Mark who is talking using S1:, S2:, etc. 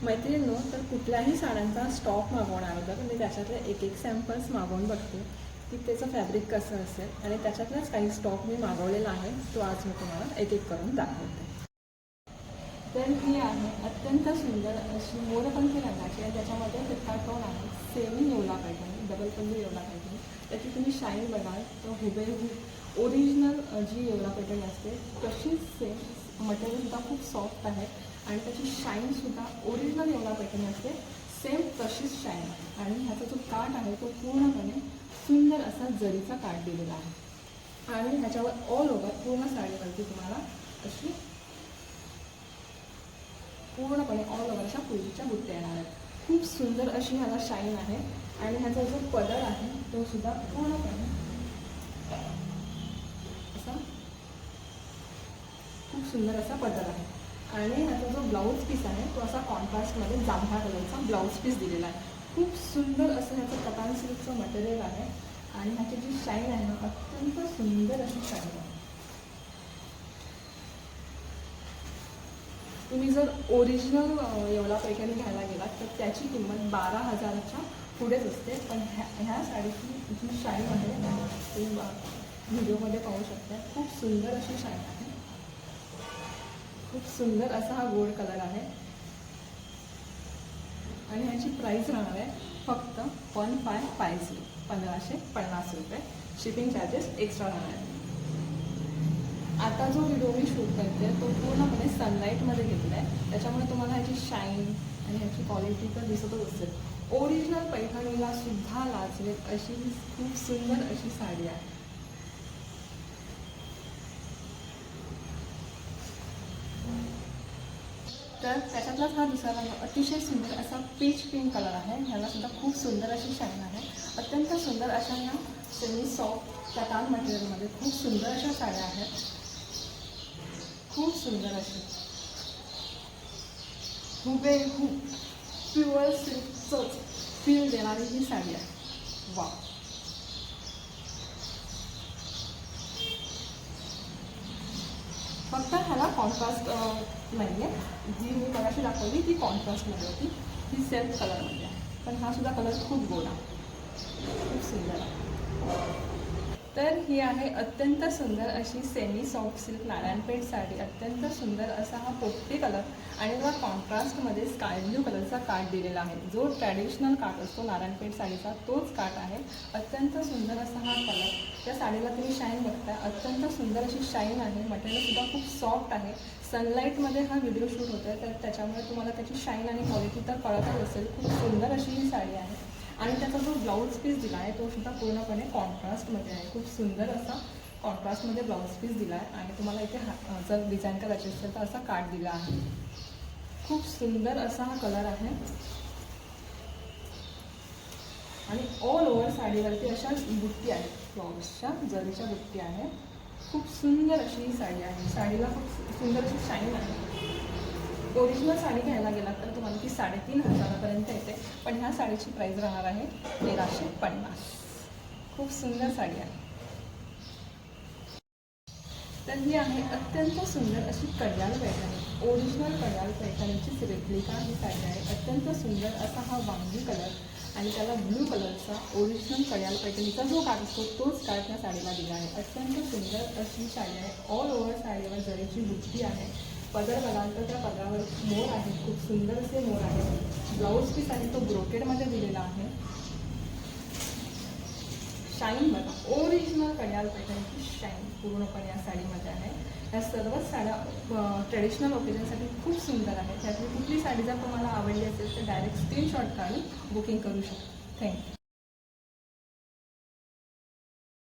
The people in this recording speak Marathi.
S1: मैत्रिणींनो, तर कुठल्याही साड्यांचा स्टॉक मागवणार होता तर मी त्याच्यातले एक एक सॅम्पल्स मागवून बघते की त्याचं फॅब्रिक कसं असेल आणि त्याच्यातलाच काही स्टॉक मी मागवलेला आहे तो आज मी तुम्हाला एक एक करून दाखवते. तर ही आहे अत्यंत सुंदर अशी मोरपंखी रंगाची आहे. त्याच्यामध्ये फिरका टोन आहे, सेमी येवला पॅटर्न, डबल पल्लू येवला पॅटर्न. त्याची तुम्ही शाईन बघाल तर हुबेहूब ओरिजिनल जी येवला पॅटर्न असते तशीच सेम. मटेरियलसुद्धा खूप सॉफ्ट आहे आणि त्याची शाईनसुद्धा ओरिजिनल येवला पॅटर्न असते, सेम तशीच शाईन आहे. आणि ह्याचा जो काठ आहे तो पूर्णपणे सुंदर असा जरीचा काठ दिलेला आहे आणि ह्याच्यावर ऑल ओव्हर पूर्ण साडीवरती तुम्हाला अशी पूर्णपणे ऑल ओव्हर अशा पूर्वीच्या बुट्ट्या येणार आहेत. खूप सुंदर अशी ह्याला शाईन आहे आणि ह्याचा जो पदर आहे तो सुद्धा पूर्णपणे असा खूप सुंदर असा पदर आहे. आणि ह्याचा जो ब्लाऊज पीस आहे तो असा कॉन्ट्रास्टमध्ये जांभळा कलरचा ब्लाऊज पीस दिलेला आहे. खूप सुंदर असं ह्याचं कतान सिल्कचं मटेरियल आहे आणि ह्याची जी शाईन आहे ना अत्यंत सुंदर अशी शाईन आहे. तुम्ही जर ओरिजिनल येवला पैठणी घ्यायला गेलात तर त्याची किंमत 12,000च्या पुढेच असते. पण ह्या साडीची जी शाईन आहे तुम्ही व्हिडिओमध्ये पाहू शकता. खूप सुंदर अशी शाईन आहे. खूप सुंदर असा हा गोल्ड कलर आहे आणि ह्याची प्राईस राहणार आहे फक्त 1550 रुपये. शिपिंग चार्जेस एक्स्ट्रा राहणार आहे. आता जो व्हिडिओ मी शूट करते तो पूर्णपणे सनलाईटमध्ये घेतला आहे, त्याच्यामुळे तुम्हाला ह्याची शाईन आणि ह्याची क्वालिटी तर दिसतच असेल. ओरिजिनल पैठणीला सुद्धा लाजवेल अशी खूप सुंदर अशी साडी आहे. तर त्याच्यातलाच हा दुसरा रंग अतिशय सुंदर असा पीच पिंक कलर आहे. ह्याला सुद्धा खूप सुंदर अशी शाईन आहे. अत्यंत सुंदर अशा ह्या सेमी सॉफ्ट कतान मटेरियलमध्ये खूप सुंदर अशा साड्या आहेत. खूप सुंदर अशी हुबेहूब प्युअर सिल्कचंच फील देणारी ही साडी आहे. वा, फक्त ह्याला कॉन्ट्रास्ट नाही आहे. जी मी मगाशी दाखवली ती कॉन्ट्रास्टमध्ये होती, ही सेल्फ कलरमध्ये आहे. पण हा सुद्धा कलर खूप गोड आहे, खूप सुंदर आहे. तर ही आहे अत्यंत सुंदर अशी semi soft silk Narayanpeth sari. अत्यंत सुंदर असा हा पोपटी कलर आणि त्याला कॉन्ट्रास्टमध्ये स्काय ब्ल्यू कलरचा काठ दिलेला आहे. जो ट्रॅडिशनल काठ असतो नारायणपेठ साडीचा तोच काठ आहे. अत्यंत सुंदर असा हा कलर. त्या साडीला तुम्ही शाईन बघताय, अत्यंत सुंदर अशी शाईन आहे. मटेरियलसुद्धा खूप सॉफ्ट आहे. सनलाईटमध्ये हा व्हिडिओ शूट होतो आहे तर त्याच्यामुळे तुम्हाला त्याची शाईन आणि क्वालिटी तर कळतच असेल. खूप सुंदर अशी ही साडी आहे आणि त्याचा जो ब्लाऊज पीस दिला आहे तो सुद्धा पूर्णपणे कॉन्ट्रास्टमध्ये आहे. खूप सुंदर असा कॉन्ट्रास्टमध्ये ब्लाऊज पीस दिला आहे आणि तुम्हाला इथे जर डिझाईन करायची असेल तर असा काठ दिला आहे. खूप सुंदर असा हा कलर आहे आणि ऑल ओव्हर साडीवरती अशा बुट्टी आहेत, फ्लॉवर्सच्या जरीच्या बुट्टी आहे. खूप सुंदर अशी ही साडी आहे. साडीला खूप सुंदर अशी शाईन आहे. ओरिजिनल साडी घ्यायला गेलात तर तुम्हाला ती 3,500पर्यंत येते, पण ह्या साडीची प्राईस राहणार आहे 1,350. खूप सुंदर साडी आहे. तर ही आहे अत्यंत सुंदर अशी कड्याल पैठणी. ओरिजिनल कड्याल पैठणीचीच रेप्लिका ही साडी आहे. अत्यंत सुंदर असा हा वांगी कलर आणि त्याला ब्ल्यू कलरचा ओरिजिनल कड्याल पैठणीचा जो काठ असतो तोच काठ त्या साडीला दिला आहे. अत्यंत सुंदर अशी साडी आहे. ऑल ओव्हर साडीवर जरीची बुट्टी आहे. पदर बघाल तर त्या पदरावर मोर आहे, खूप सुंदर असे मोर आहे. ब्लाऊज पीस आहे तो ब्रोकेडमध्ये दिलेला आहे. शाईन बघा, ओरिजिनल कड्याल पैठणीची शाईन पूर्णपणे या साडीमध्ये आहे. या सर्वच साड्या ट्रेडिशनल ओकेजनसाठी खूप सुंदर आहे. त्यातली कुठली साडी जर तुम्हाला आवडली असेल तर डायरेक्ट स्क्रीनशॉट काढून बुकिंग करू शकता. थँक्यू.